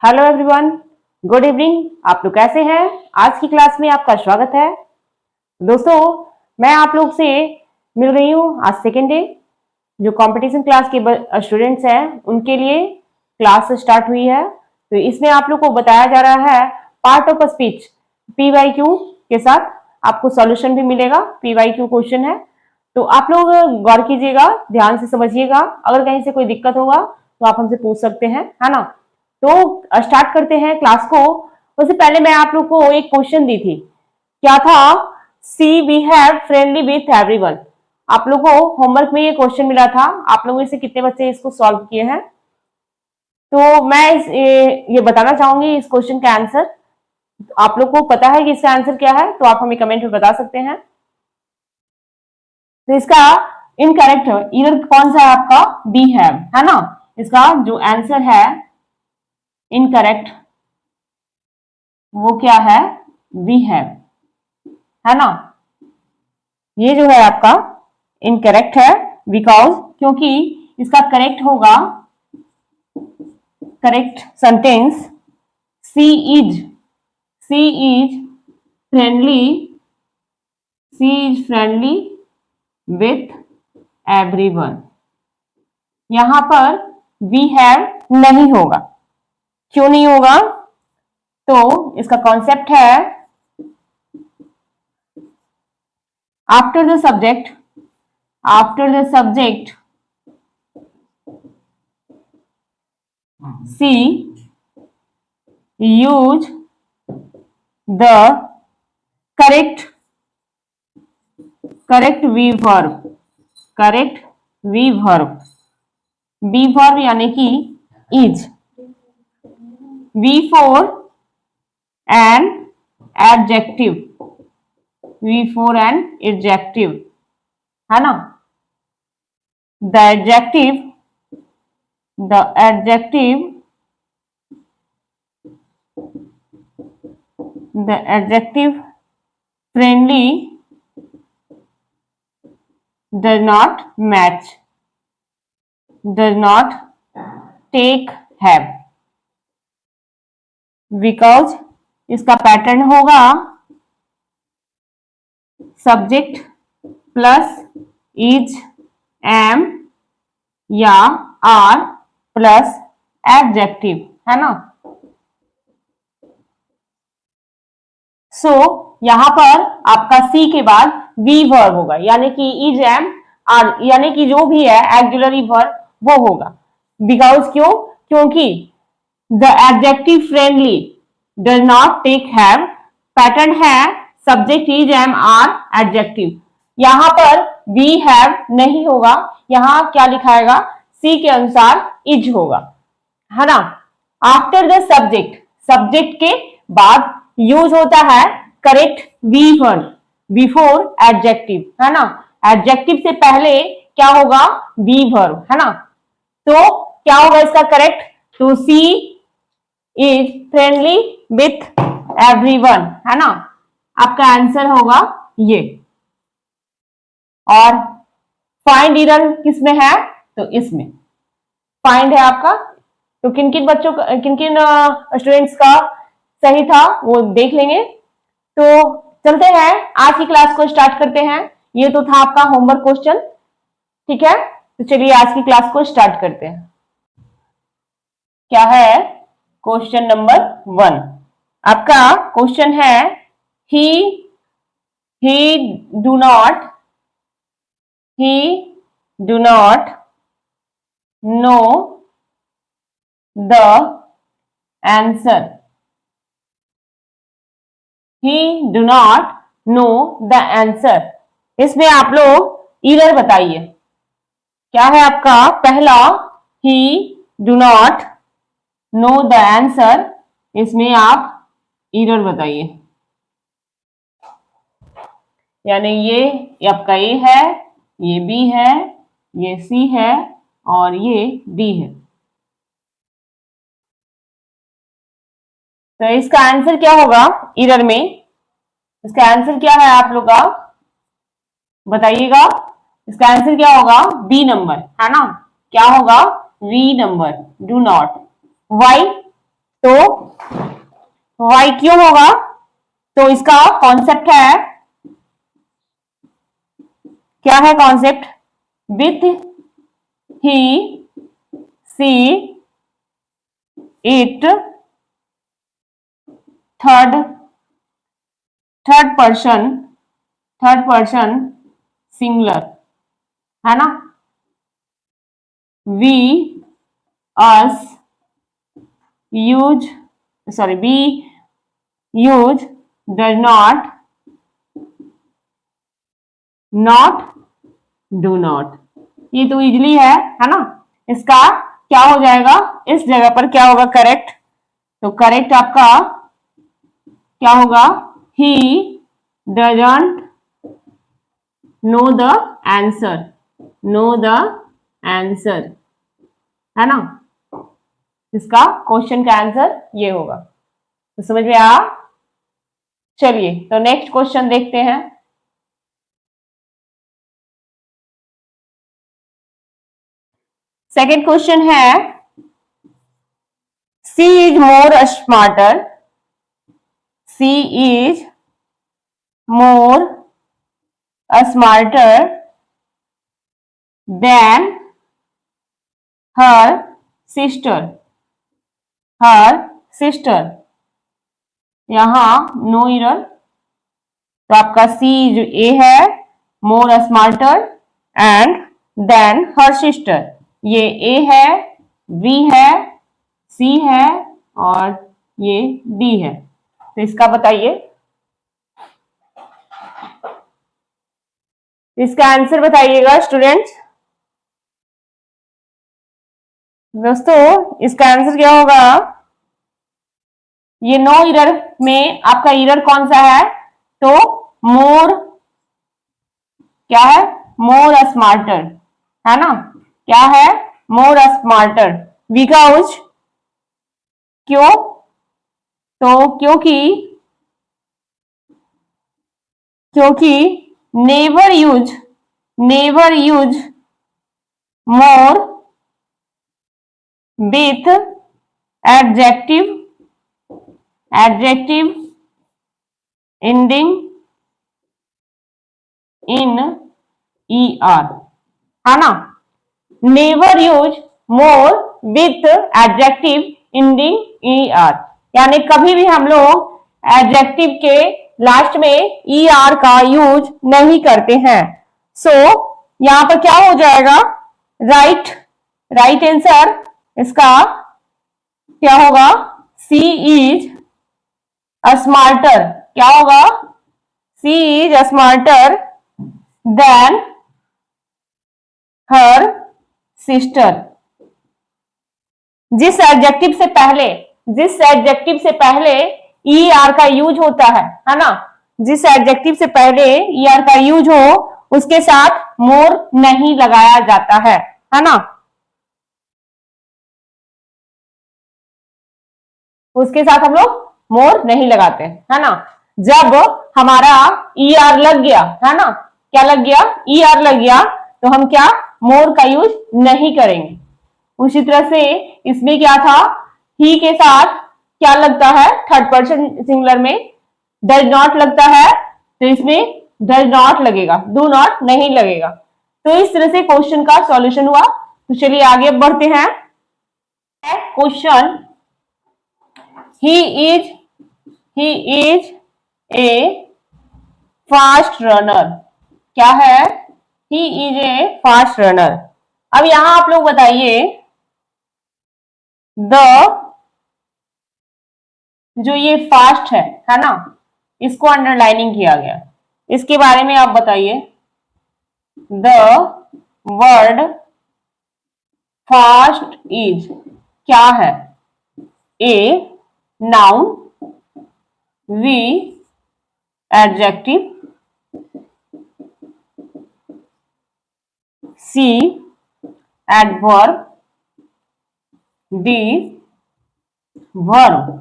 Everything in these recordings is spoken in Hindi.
Hello everyone, good evening. आप लोग कैसे हैं? आज की क्लास में आपका स्वागत है। दोस्तों, मैं आप लोग से मिल रही हूँ आज सेकेंड डे। जो कंपटीशन क्लास के स्टूडेंट्स हैं उनके लिए क्लास स्टार्ट हुई है। तो इसमें आप लोग को बताया जा रहा है पार्ट ऑफ स्पीच PYQ के साथ। आपको सॉल्यूशन भी मिलेगा, PYQ क्वेश्चन है। तो आप लोग गौर कीजिएगा, ध्यान से समझिएगा। अगर कहीं से कोई दिक्कत होगा तो आप हमसे पूछ सकते हैं, है ना। तो स्टार्ट करते हैं क्लास को। उससे पहले मैं आप लोग को एक क्वेश्चन दी थी, क्या था? She we have friendly with everyone. आप लोग को होमवर्क में ये क्वेश्चन मिला था। आप लोगों में से कितने बच्चे इसको सॉल्व किए हैं? तो मैं ये बताना चाहूंगी इस क्वेश्चन का आंसर। आप लोग को पता है कि इसका आंसर क्या है, तो आप हमें कमेंट में बता सकते हैं। तो इसका इनकरेक्ट इधर कौन सा है आपका? बी है ना। इसका जो आंसर है इनकरेक्ट वो क्या है? वी है ना। ये जो है आपका इनकरेक्ट है, बिकॉज क्योंकि इसका करेक्ट होगा, correct sentence she is friendly she is friendly with everyone. यहां पर वी हैव नहीं होगा। क्यों नहीं होगा? तो इसका कॉन्सेप्ट है after the subject she use the correct V verb यानी कि इज V4 एंड एडजेक्टिव है ना। The adjective friendly does not take have, because इसका पैटर्न होगा सब्जेक्ट प्लस इज एम या आर प्लस एडजेक्टिव, है ना। यहां पर आपका सी के बाद वी वर्ब होगा, यानी कि इज एम आर, यानी कि जो भी है एक्जुलरी वर्ब वो होगा। बिकॉज क्योंकि the adjective friendly does not take have, pattern है subject is am are adjective. यहां पर वी हैव नहीं होगा, यहां क्या लिखाएगा? सी के अनुसार इज होगा, है ना। आफ्टर द सब्जेक्ट के बाद यूज होता है correct V verb before adjective, है ना। एडजेक्टिव से पहले क्या होगा? वी वर्ब, है ना। तो क्या होगा इसका करेक्ट? तो सी इज फ्रेंडली विथ एवरीवन, है ना। आपका आंसर होगा ये। और फाइंड एरर किसमें है? तो इसमें फाइंड है आपका। तो किन किन स्टूडेंट्स का सही था वो देख लेंगे। तो चलते हैं, आज की क्लास को स्टार्ट करते हैं। ये तो था आपका होमवर्क क्वेश्चन, ठीक है। तो चलिए आज की क्लास को स्टार्ट करते हैं। क्या है? क्वेश्चन नंबर 1 आपका क्वेश्चन है ही do not know the answer. He do not know the answer। इसमें आप लोग एरर बताइए। क्या है आपका पहला? He do not know the answer। इसमें आप एरर बताइए। यानी ये आपका ए है, ये बी है, ये सी है और ये डी है। तो इसका आंसर क्या होगा एरर में? इसका आंसर क्या है आप लोग का बताइएगा। इसका आंसर क्या होगा? बी नंबर, है ना। क्या होगा? B number, do not. Why? तो वाई क्यों होगा? तो इसका कॉन्सेप्ट है, क्या है concept? With he she it, third third person singular, है ना। We us use, sorry, we use does not, not, do not. ये तो इजली है ना। इसका क्या हो जाएगा? इस जगह पर क्या होगा करेक्ट? तो करेक्ट आपका क्या होगा? He doesn't know the answer, know the answer, है ना। इसका क्वेश्चन का आंसर ये होगा। तो समझ में आ? चलिए तो नेक्स्ट क्वेश्चन देखते हैं। सेकेंड क्वेश्चन है, she is more smarter, she is more smarter than her sister, her sister. यहां नो इरर, तो आपका सी जो ए है, more smarter and then her sister, ये ए है, बी है, सी है और ये डी है। तो इसका बताइए, इसका आंसर बताइएगा स्टूडेंट्स। दोस्तों इसका आंसर क्या होगा? ये नो इरर में आपका इरर कौन सा है? तो मोर, क्या है? मोर स्मार्टर, है ना। क्या है? मोर स्मार्टर, बिकॉज, क्यों? तो क्योंकि never use more with adjective ending in ER, है ना। Never use more with adjective ending ER, यानी कभी भी हम लोग एडजेक्टिव के लास्ट में ER का यूज नहीं करते हैं। सो यहां पर क्या हो जाएगा? राइट आंसर इसका क्या होगा? सी इज स्मार्टर, क्या होगा? She is smarter than her sister. जिस एडजेक्टिव से पहले ER का यूज होता है ना, जिस एडजेक्टिव से पहले ER का यूज हो उसके साथ मोर नहीं लगाया जाता है ना। उसके साथ हम लोग मोर नहीं लगाते, है ना। जब हमारा ER लग गया, है ना, क्या लग गया? ER लग गया, तो हम क्या? मोर का यूज नहीं करेंगे। उसी तरह से इसमें क्या था? ही के साथ क्या लगता है? थर्ड पर्सन सिंगुलर में डज नॉट लगता है, तो इसमें डज नॉट लगेगा, डू नॉट नहीं लगेगा। तो इस तरह से क्वेश्चन का सॉल्यूशन हुआ। तो चलिए आगे बढ़ते हैं। Question, he is a fast runner, क्या है? he is a fast runner। अब यहां आप लोग बताइए, जो ये फास्ट है ना, इसको अंडरलाइनिंग किया गया, इसके बारे में आप बताइए। द वर्ड फास्ट इज क्या है? A noun, B adjective, C adverb, D verb.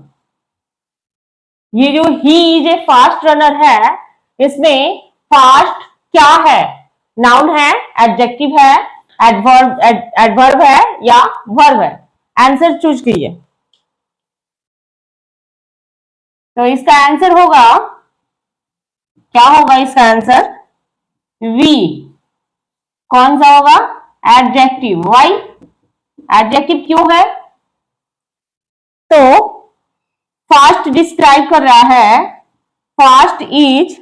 ये जो he is a fast runner है, इसमें फास्ट क्या है? नाउन है, एडजेक्टिव है, एडवर्ब है या वर्ब है? आंसर चूज कीजिए। तो इसका आंसर होगा, क्या होगा इसका आंसर? वी। कौन सा होगा? एडजेक्टिव। वाई? एडजेक्टिव क्यों है? तो फास्ट डिस्क्राइब कर रहा है, फास्ट इज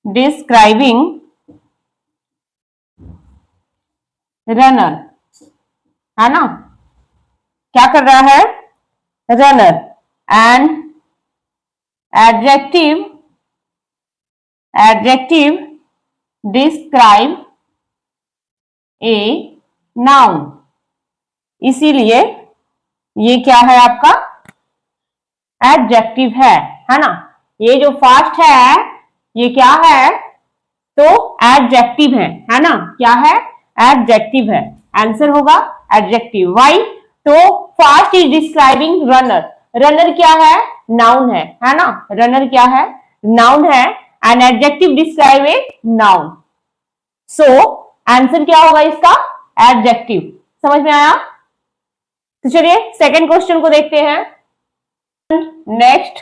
डिस्क्राइबिंग रनर, है ना? क्या कर रहा है? Runner. And adjective describe a noun. इसीलिए ये क्या है आपका? एडजेक्टिव है ना? ये जो फास्ट है ये क्या है? तो एडजेक्टिव है ना? क्या है? एडजेक्टिव है। आंसर होगा एडजेक्टिव। वाई? तो fast is describing runner. Runner क्या है? नाउन है ना? रनर क्या है? नाउन है। And adjective describe a noun. So answer क्या होगा इसका? एडजेक्टिव। समझ में आया? तो चलिए सेकंड क्वेश्चन को देखते हैं। Next,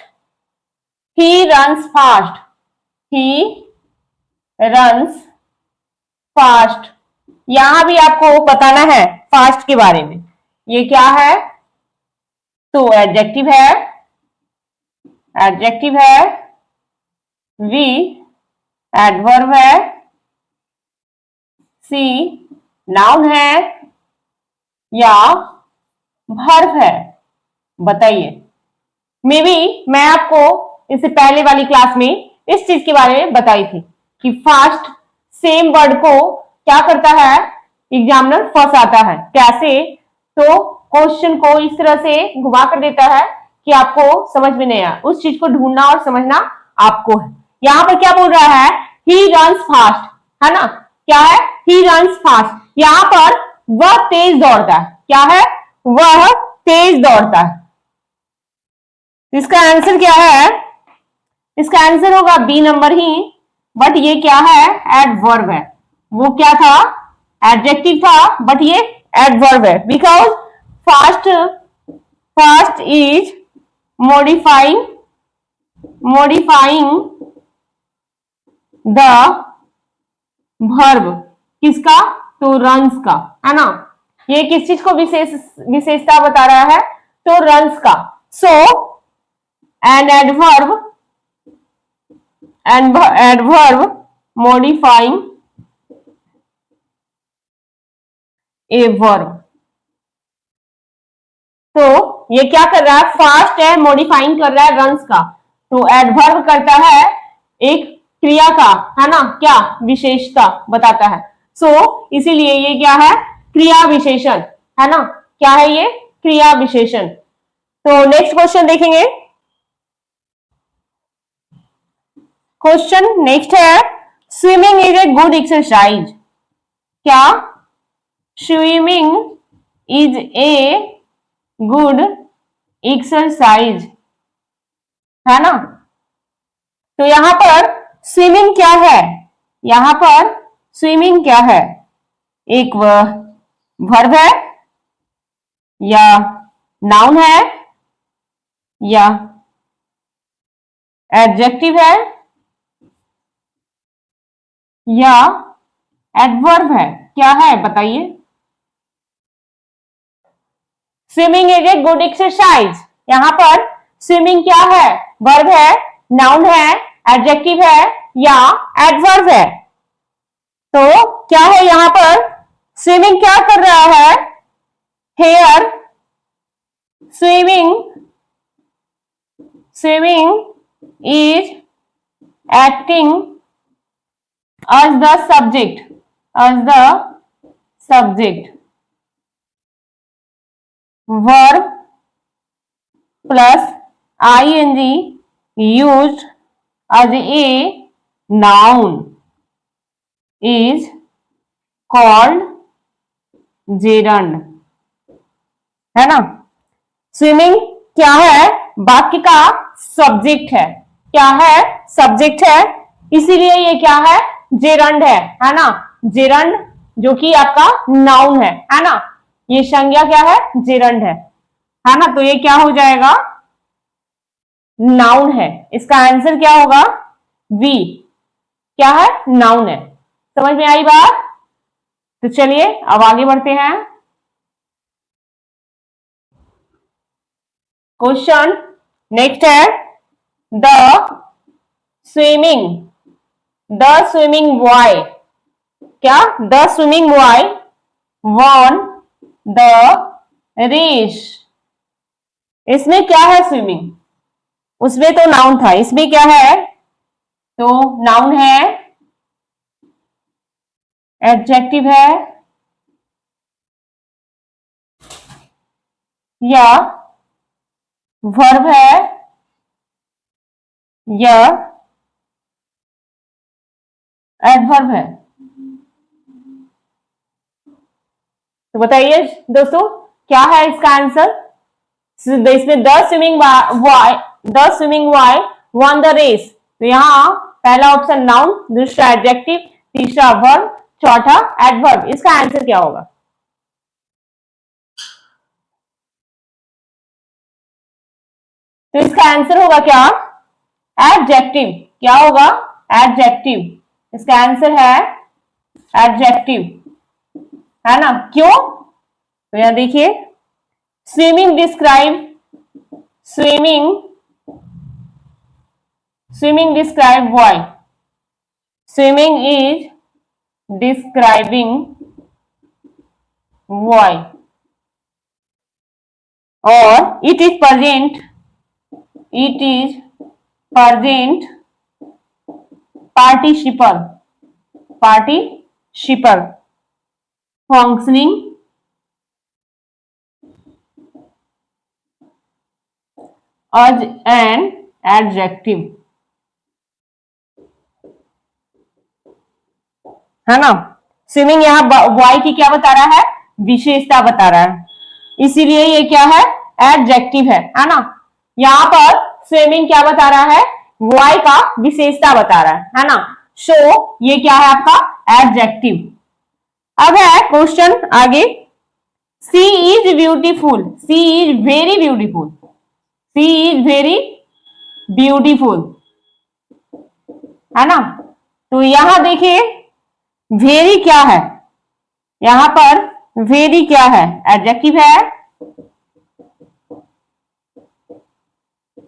he runs fast. He runs fast. यहां भी आपको बताना है फास्ट के बारे में। ये क्या है? तो एडजेक्टिव है, एडजेक्टिव है। वी एडवर्ब है। सी नाउन है या वर्ब है? बताइए। मे बी मैं आपको इससे पहले वाली क्लास में इस चीज के बारे में बताई थी कि फास्ट सेम वर्ड को क्या करता है? एग्जामिनर फंसाता है। कैसे? तो क्वेश्चन को इस तरह से घुमा कर देता है कि आपको समझ में नहीं आया। उस चीज को ढूंढना और समझना आपको है। यहां पर क्या बोल रहा है? ही रन्स फास्ट, है ना? क्या है? He runs fast. यहां पर वह तेज दौड़ता है। क्या है? वह तेज दौड़ता है। इसका आंसर क्या है? इसका आंसर होगा बी नंबर ही। बट ये क्या है? एडवर्ब है। वो क्या था? एडजेक्टिव था, बट ये एडवर्ब है। Because fast is modifying the verb. किसका? तो रन्स का, है ना? ये किस चीज को विशेषता बता रहा है? तो रन्स का। सो an adverb modifying a verb। तो ये क्या कर रहा है? फास्ट है, मॉडिफाइंग कर रहा है रन्स का। तो एडवर्ब करता है एक क्रिया का, है ना? क्या? विशेषता बताता है। सो इसीलिए ये क्या है? क्रिया विशेषण, है ना? क्या है ये? क्रिया विशेषण। तो नेक्स्ट क्वेश्चन देखेंगे। क्वेश्चन नेक्स्ट है, swimming is a good exercise. क्या? Swimming is a good exercise, है ना? तो यहां पर स्विमिंग क्या है? यहां पर स्विमिंग क्या है? एक वर्ब है या नाउन है या एडजेक्टिव है या एडवर्ब है? क्या है? बताइए। Swimming is a good exercise. यहां पर स्विमिंग क्या है? वर्ब है, नाउन है, एडजेक्टिव है या एडवर्ब है? तो क्या है यहां पर? स्विमिंग क्या कर रहा है? Here swimming is acting as the subject verb plus ing used as a noun is called gerund, है ना? स्विमिंग क्या है? वाक्य का सब्जेक्ट है। क्या है? सब्जेक्ट है। इसीलिए ये क्या है? जेरंड है ना? जेरंड जो कि आपका नाउन है ना? ये संज्ञा क्या है? जेरंड है ना? तो ये क्या हो जाएगा? नाउन है। इसका आंसर क्या होगा? वी। क्या है? नाउन है। समझ में आई बात? तो चलिए अब आगे बढ़ते हैं। क्वेश्चन नेक्स्ट है, द स्विमिंग बॉय, क्या? The swimming boy won the race. इसमें क्या है? स्विमिंग। उसमें तो नाउन था, इसमें क्या है? तो नाउन है, एडजेक्टिव है, या वर्ब है, या एडवर्ब है। तो बताइए दोस्तों, क्या है इसका आंसर? इसमें the swimming boy won the race. तो यहाँ पहला ऑप्शन नाउन, दूसरा एडजेक्टिव, तीसरा वर्ब, चौथा एडवर्ब। इसका आंसर क्या होगा? तो इसका आंसर होगा क्या? एडजेक्टिव। क्या होगा? एडजेक्टिव। इसका आंसर है एडजेक्टिव, है ना? क्यों? तो यहां देखिए, swimming describe swimming swimming describe boy. Swimming is describing boy, और it is present participle functioning as an adjective, है ना? स्विमिंग यहाँ बॉय की क्या बता रहा है? विशेषता बता रहा है, इसीलिए ये क्या है? एडजेक्टिव है ना? यहाँ पर स्विमिंग क्या बता रहा है? बॉय का विशेषता बता रहा है ना? सो ये क्या है आपका? एडजेक्टिव। अब है क्वेश्चन आगे, she is beautiful, she is very beautiful, she is very beautiful, है ना? तो यहां देखिए, वेरी क्या है? यहां पर वेरी क्या है? एडजेक्टिव है,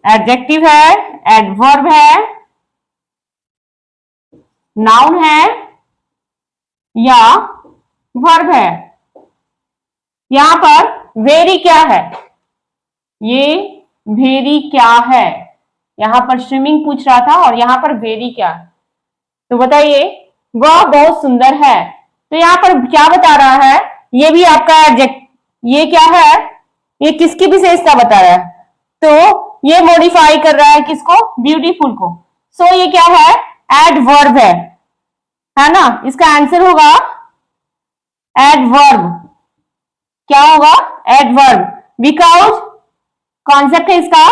एडजेक्टिव है, एडवर्ब है, नाउन है, या वर्ब है। यहां पर वेरी क्या है? ये वेरी क्या है? यहां पर स्विमिंग पूछ रहा था और यहां पर वेरी क्या है? तो बताइए, वह बहुत सुंदर है। तो यहां पर क्या बता रहा है? ये भी आपका एडजेक्ट, ये क्या है? ये किसकी विशेषता बता रहा है? तो ये मॉडिफाई कर रहा है किसको? ब्यूटीफुल को। सो ये क्या है? एडवर्ब है ना? इसका आंसर होगा एडवर्ब। क्या होगा? एडवर्ब, बिकॉज कॉन्सेप्ट है इसका,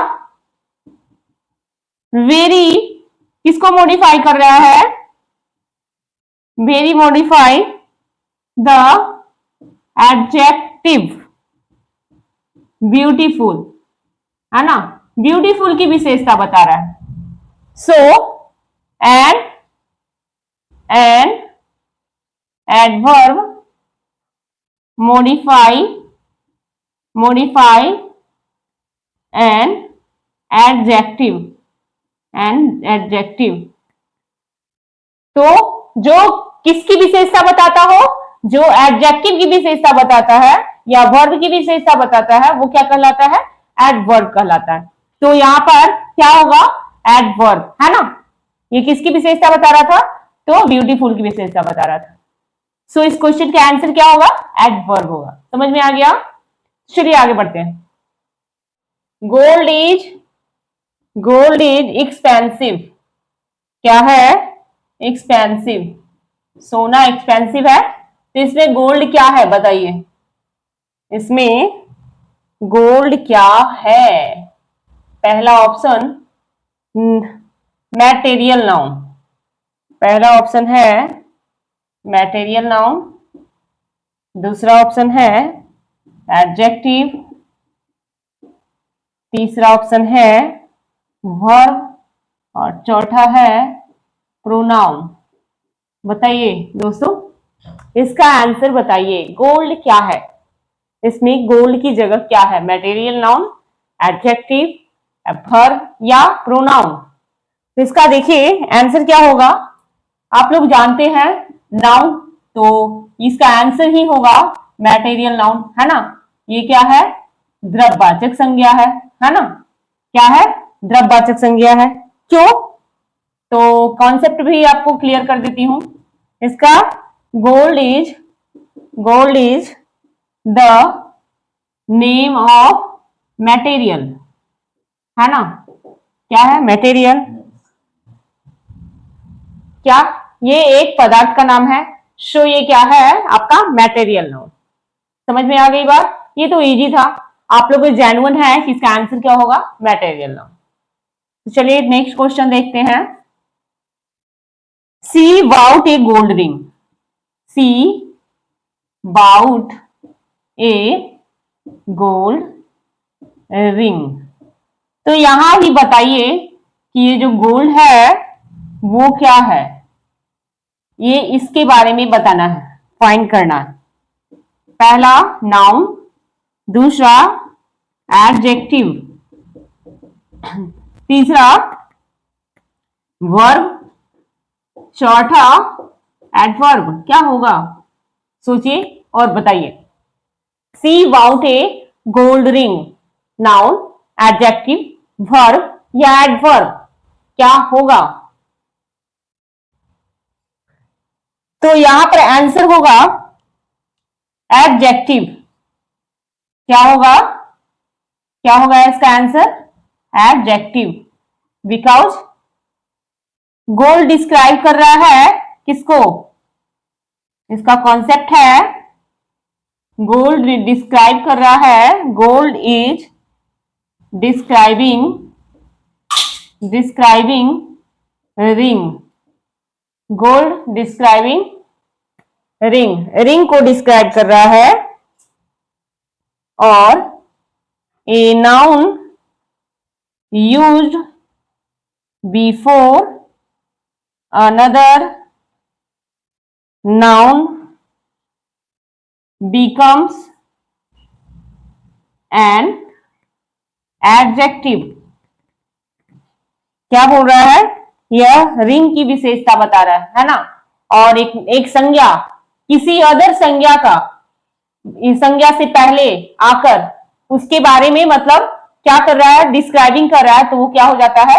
वेरी किसको मॉडिफाई कर रहा है? Very modify the adjective beautiful, है ना? ब्यूटीफुल की विशेषता बता रहा है। So an adverb modify an adjective। तो जो किसकी विशेषता बताता हो? जो एडजेक्टिव की विशेषता बताता है या वर्ब की विशेषता बताता है, वो क्या कहलाता है? एडवर्ब कहलाता है। तो यहां पर क्या होगा? एडवर्ब, है ना? ये किसकी विशेषता बता रहा था? तो ब्यूटीफुल की विशेषता बता रहा था। सो इस क्वेश्चन का आंसर क्या होगा? एडवर्ब होगा। समझ में आ गया? चलिए आगे बढ़ते हैं। Gold is expensive. क्या है? एक्सपेंसिव। सोना एक्सपेंसिव है, तो इसमें गोल्ड क्या है? बताइए, इसमें गोल्ड क्या है? पहला ऑप्शन मैटेरियल नाउन, पहला ऑप्शन है मैटेरियल नाउन, दूसरा ऑप्शन है एडजेक्टिव, तीसरा ऑप्शन है वर्ब और चौथा है प्रोनाउन। बताइए दोस्तों, इसका आंसर बताइए। गोल्ड क्या है? इसमें गोल्ड की जगह क्या है? मटेरियल, नाउन, एडजेक्टिव, वर्ब या प्रोनाउन? तो इसका देखिए आंसर क्या होगा। आप लोग जानते हैं नाउन, तो इसका आंसर ही होगा मटेरियल नाउन, है ना। ये क्या है? द्रव्यवाचक संज्ञा है ना। क्या है? द्रव्यवाचक संज्ञा है। क्यों? तो कॉन्सेप्ट भी आपको क्लियर कर देती हूं इसका। Gold is the name of material, है ना। क्या है? मटेरियल। क्या? ये एक पदार्थ का नाम है। सो ये क्या है? आपका मटेरियल नाउन। समझ में आ गई बात? ये तो इजी था। आप लोग जेन्युइन है कि इसका आंसर क्या होगा? Material noun. तो चलिए नेक्स्ट क्वेश्चन देखते हैं। She bought a gold ring. She bought a gold ring. तो यहां भी बताइए कि ये जो गोल्ड है वो क्या है। ये इसके बारे में बताना है, फाइंड करना है। पहला नाउन, दूसरा एडजेक्टिव, तीसरा वर्ब, चौथा एडवर्ब। क्या होगा? सोचिए और बताइए। She bought a gold ring, noun, adjective, verb या एडवर्ब, क्या होगा? तो यहां पर आंसर होगा एडजेक्टिव। क्या होगा? क्या होगा इसका answer? Adjective. Because gold describe कर रहा है किसको? इसका कॉन्सेप्ट है गोल्ड डिस्क्राइब कर रहा है, gold is describing ring. Gold describing ring को डिस्क्राइब कर रहा है। और a noun used before another noun becomes an adjective। क्या बोल रहा है? यह रिंग की विशेषता बता रहा है ना। और एक संज्ञा किसी अदर संज्ञा का, इस संज्ञा से पहले आकर उसके बारे में मतलब क्या कर रहा है? डिस्क्राइबिंग कर रहा है, तो वो क्या हो जाता है?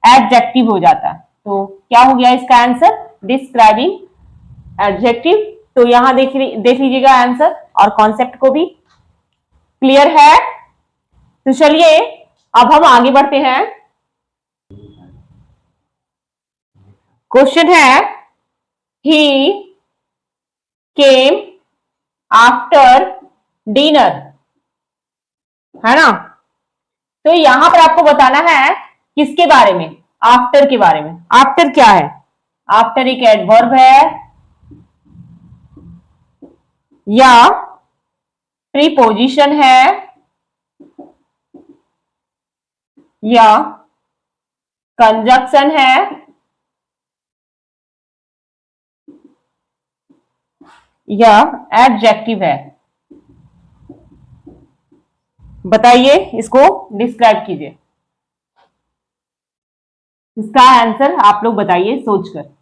एडजेक्टिव हो जाता है। तो क्या हो गया इसका आंसर? Describing adjective. तो यहां देख लीजिएगा आंसर और कॉन्सेप्ट को भी क्लियर है। तो चलिए अब हम आगे बढ़ते हैं। क्वेश्चन है ही केम आफ्टर डिनर, है ना। तो यहां पर आपको बताना है किसके बारे में? आफ्टर के बारे में। आफ्टर क्या है? आफ्टर एक एडवर्ब है या प्रीपोजिशन है या कंजक्शन है या एडजेक्टिव है। बताइए, इसको डिस्क्राइब कीजिए। इसका आंसर आप लोग बताइए सोचकर।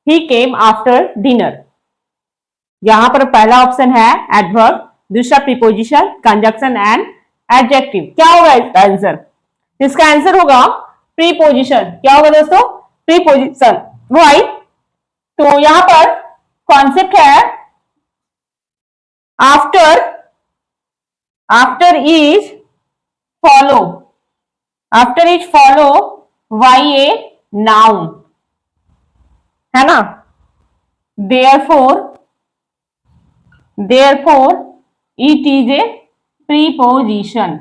ही केम आफ्टर डिनर। यहां पर पहला ऑप्शन है एडवर्ब, दूसरा प्रीपोजिशन, कंजक्शन एंड एडजेक्टिव। क्या होगा इसका आंसर? इसका आंसर होगा प्रीपोजिशन। क्या होगा दोस्तों? प्रीपोजिशन। वाई? तो यहां पर कॉन्सेप्ट है after, after is follow, after is follow by a noun, है ना। Therefore it is a preposition,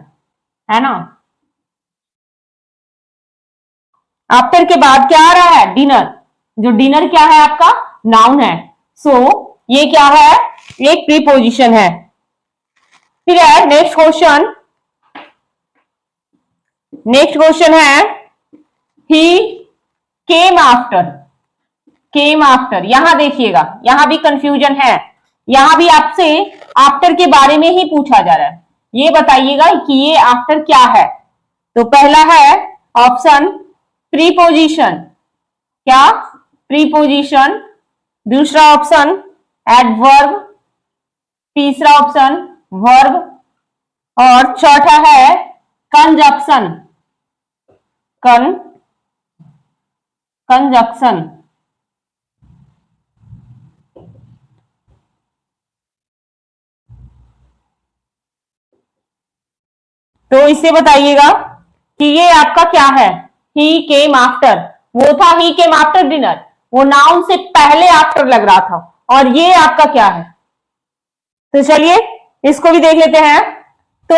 है ना। आफ्टर के बाद क्या आ रहा है? डिनर। जो डिनर क्या है? आपका नाउन है। सो ये क्या है? एक प्रीपोजिशन है। फिर है नेक्स्ट क्वेश्चन है ही केम आफ्टर। यहां देखिएगा, यहां भी कंफ्यूजन है, यहां भी आपसे आफ्टर के बारे में ही पूछा जा रहा है। ये बताइएगा कि ये आफ्टर क्या है। तो पहला है ऑप्शन प्रीपोजिशन, क्या प्रीपोजिशन, दूसरा ऑप्शन एडवर्ब, तीसरा ऑप्शन वर्ब और चौथा है कंजक्शन। कंजक्शन। तो इससे बताइएगा कि ये आपका क्या है। ही केम आफ्टर, वो था ही केम आफ्टर डिनर, वो नाउन से पहले आफ्टर लग रहा था, और ये आपका क्या है। तो चलिए इसको भी देख लेते हैं। तो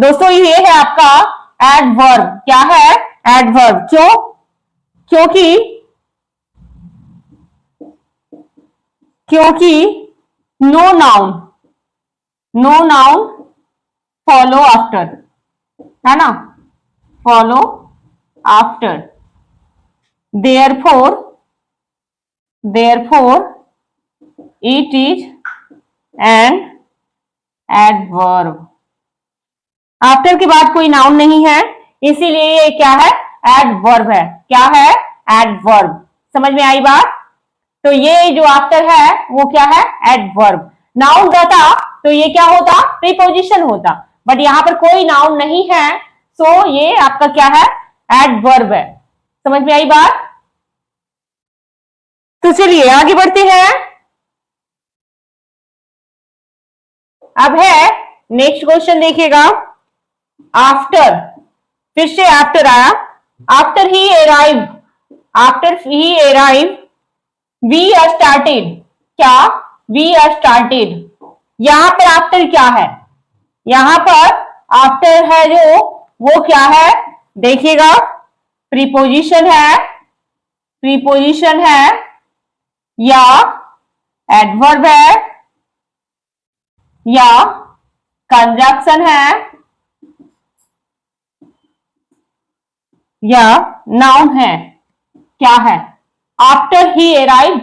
दोस्तों ये है आपका एडवर्ब। क्या है एडवर्ब? क्यों? क्योंकि नो नाउन फॉलो आफ्टर, है ना, follow after. Therefore it is an adverb. After के बाद कोई नाउन नहीं है, इसीलिए ये क्या है, एडवर्ब है। क्या है, एडवर्ब। समझ में आई बात? तो ये जो आफ्टर है वो क्या है, एडवर्ब। नाउन रहता तो ये क्या होता, प्रीपोजिशन होता, बट यहां पर कोई नाउन नहीं है, सो ये आपका क्या है, एडवर्ब है। समझ में आई बात? तो चलिए आगे बढ़ते हैं। अब है नेक्स्ट क्वेश्चन, देखिएगा। आफ्टर, फिर से आफ्टर आया। After he arrive we are started. क्या? We are started. यहां पर आफ्टर क्या है, यहां पर आफ्टर है जो, वो क्या है देखिएगा, प्रीपोजिशन है या एडवर्ब है या कंजक्शन है या नाउन है। क्या है? After he arrived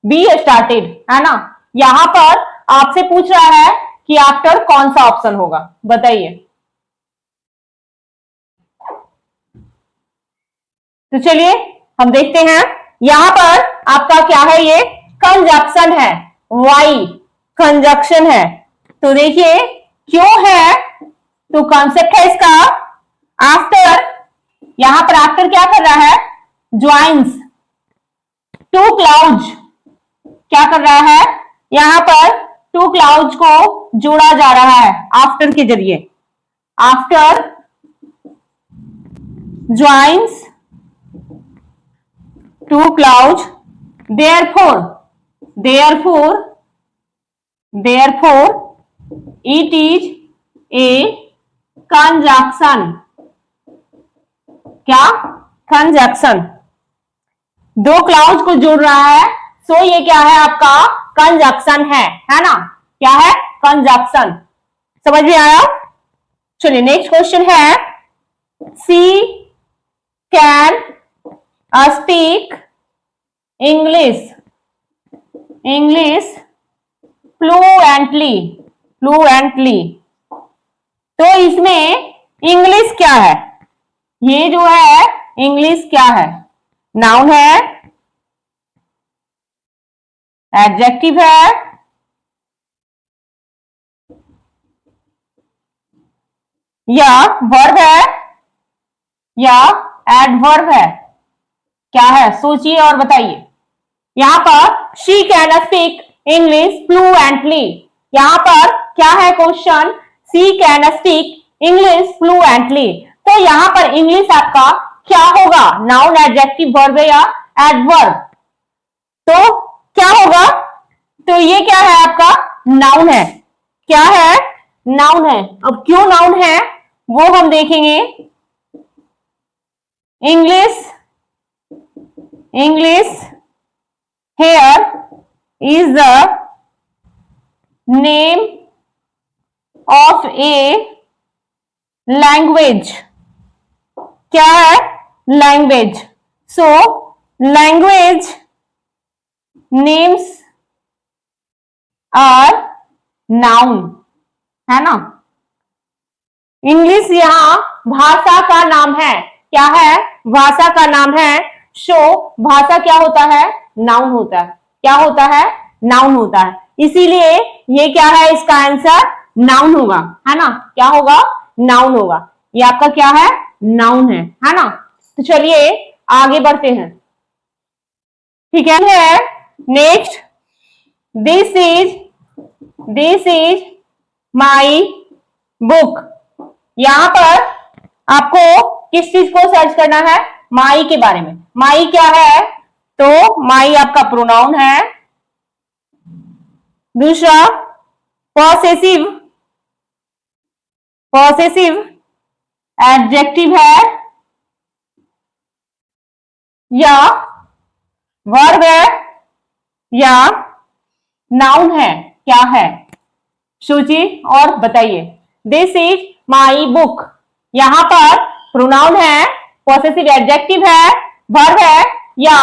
be started, है ना। यहां पर आपसे पूछ रहा है कि आफ्टर कौन सा ऑप्शन होगा, बताइए। तो चलिए हम देखते हैं। यहां पर आपका क्या है, ये कंजक्शन है, वाई कंजक्शन है। तो देखिए क्यों है, तो कॉन्सेप्ट है इसका आफ्टर। यहां पर आफ्टर क्या कर रहा है, ज्वाइंस टू क्लाउड्स। क्या कर रहा है, यहां पर टू क्लाउड्स को जोड़ा जा रहा है आफ्टर के जरिए। After joins to clouds, therefore it is a conjunction। क्या? कंजक्शन। दो क्लाउड्स को जोड़ रहा है, सो ये क्या है आपका, कंजक्शन है ना। क्या है, कंजक्शन। समझ में आया? चलिए नेक्स्ट क्वेश्चन है, सी कैन स्पीक इंग्लिश फ्लुएंटली। तो इसमें इंग्लिश क्या है, ये जो है इंग्लिश क्या है, नाउन है, एडजेक्टिव है या वर्ब है या एडवर्ब है? क्या है, सोचिए और बताइए। यहां पर she can speak English fluently, यहां पर क्या है question, she can speak English fluently. तो यहां पर इंग्लिश आपका क्या होगा, नाउन, एडजेक्टिव, वर्ब या एडवर्ब? तो क्या होगा, तो ये क्या है आपका, नाउन है। क्या है, नाउन है। अब क्यों नाउन है वो हम देखेंगे। English here is the name of a language. क्या है? Language. So language names are noun, है ना। इंग्लिश यहां भाषा का नाम है। क्या है? भाषा का नाम है। सो भाषा क्या होता है? नाउन होता है। क्या होता है? नाउन होता है। इसीलिए ये क्या है? इसका आंसर नाउन होगा, है ना। क्या होगा? नाउन होगा। ये आपका क्या है? नाउन है ना। तो चलिए आगे बढ़ते हैं। ठीक है। Next, this is my book. यहां पर आपको किस चीज को सर्च करना है? माई के बारे में। माई क्या है? तो माई आपका प्रोनाउन है। दूसरा पॉसेसिव, पॉसेसिव एडजेक्टिव है या वर्ब है या नाउन है? क्या है? सोचिए और बताइए। दिस इज माई बुक, यहां पर प्रोनाउन है, पॉसेसिव एडजेक्टिव है, वर्ब है या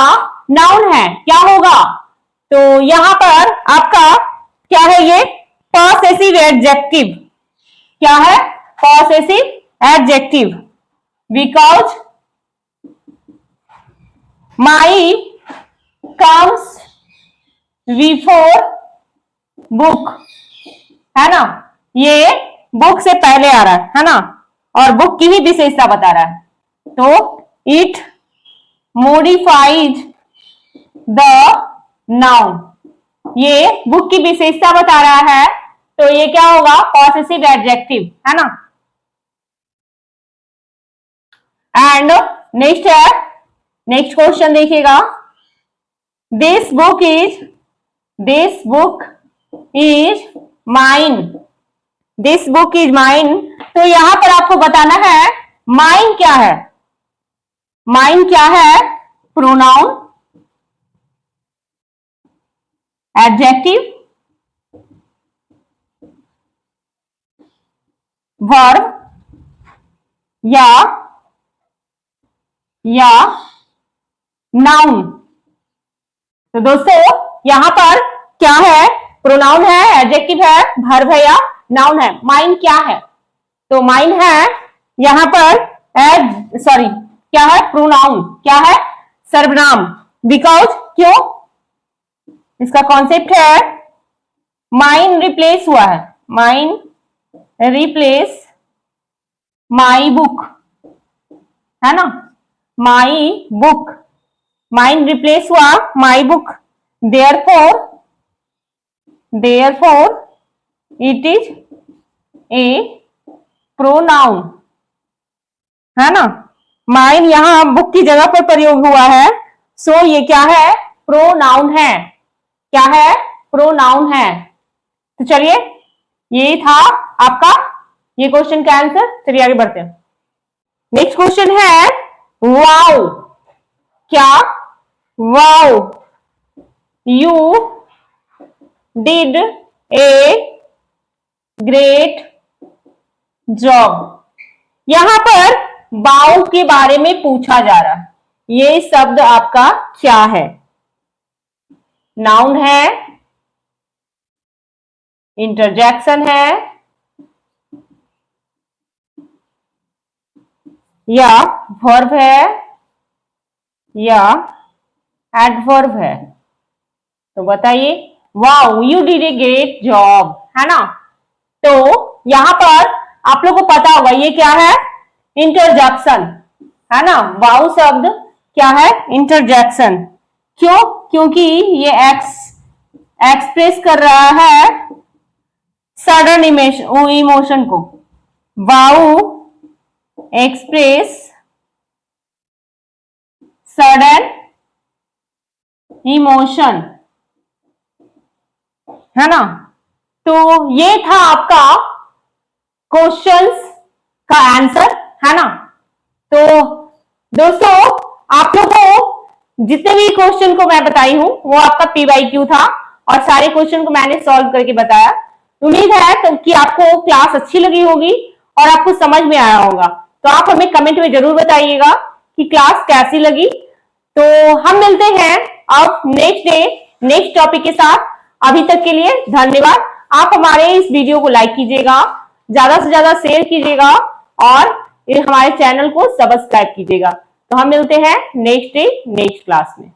नाउन है? क्या होगा? तो यहां पर आपका क्या है? ये पॉसेसिव एडजेक्टिव। क्या है? Possessive adjective. Because my comes before book, है ना। ये बुक से पहले आ रहा है ना, और बुक की ही विशेषता बता रहा है। तो इट मोडिफाइज द नाउन, ये बुक की विशेषता बता रहा है। तो ये क्या होगा? पॉसेसिव एडजेक्टिव, है ना। एंड नेक्स्ट है, नेक्स्ट क्वेश्चन देखिएगा। This book is mine, this book is mine. तो यहां पर आपको बताना है माइन क्या है। माइन क्या है? प्रोनाउन, एडजेक्टिव, वर्ब या नाउन। तो दोस्तों यहां पर क्या है? प्रोनाउन है, एडजेक्टिव है, वर्ब है या नाउन है। माइन क्या है? तो माइन है यहां पर क्या है? प्रोनाउन। क्या है? सर्वनाम। बिकॉज क्यों? इसका कॉन्सेप्ट है माइन रिप्लेस हुआ है, माइन रिप्लेस माई बुक, है ना। माई बुक, माइन रिप्लेस हुआ my book. Therefore it is a pronoun, है ना। माइन यहां बुक की जगह पर प्रयोग हुआ है। सो ये क्या है? प्रोनाउन है। क्या है? प्रोनाउन है। तो चलिए ये था आपका ये क्वेश्चन का आंसर। चलिए आगे बढ़ते हैं। नेक्स्ट क्वेश्चन है वाओ। क्या? Wow you did a great job. यहां पर वाओ के बारे में पूछा जा रहा है। ये शब्द आपका क्या है? नाउन है, इंटरजेक्शन है या वर्ब है या एडवर्ब है? तो बताइए। Wow you did a great job, है ना। तो यहां पर आप लोग को पता होगा ये क्या है? इंटरजेक्शन, है ना। वाओ शब्द क्या है? इंटरजेक्शन। क्यों? क्योंकि ये एक्सप्रेस कर रहा है सडन इमोशन को। वाओ एक्सप्रेस सडन इमोशन, है ना। तो ये था आपका क्वेश्चंस का आंसर, है ना। तो दोस्तों आप लोगों को जितने भी क्वेश्चन को मैं बताई हूं वो आपका PYQ था और सारे क्वेश्चन को मैंने सॉल्व करके बताया। उम्मीद है तो कि आपको क्लास अच्छी लगी होगी और आपको समझ में आया होगा। तो आप हमें कमेंट में जरूर बताइएगा कि क्लास कैसी लगी। तो हम मिलते हैं अब नेक्स्ट डे नेक्स्ट टॉपिक के साथ। अभी तक के लिए धन्यवाद। आप हमारे इस वीडियो को लाइक कीजिएगा, ज्यादा से ज्यादा शेयर कीजिएगा और हमारे चैनल को सब्सक्राइब कीजिएगा। तो हम मिलते हैं नेक्स्ट डे नेक्स्ट क्लास में।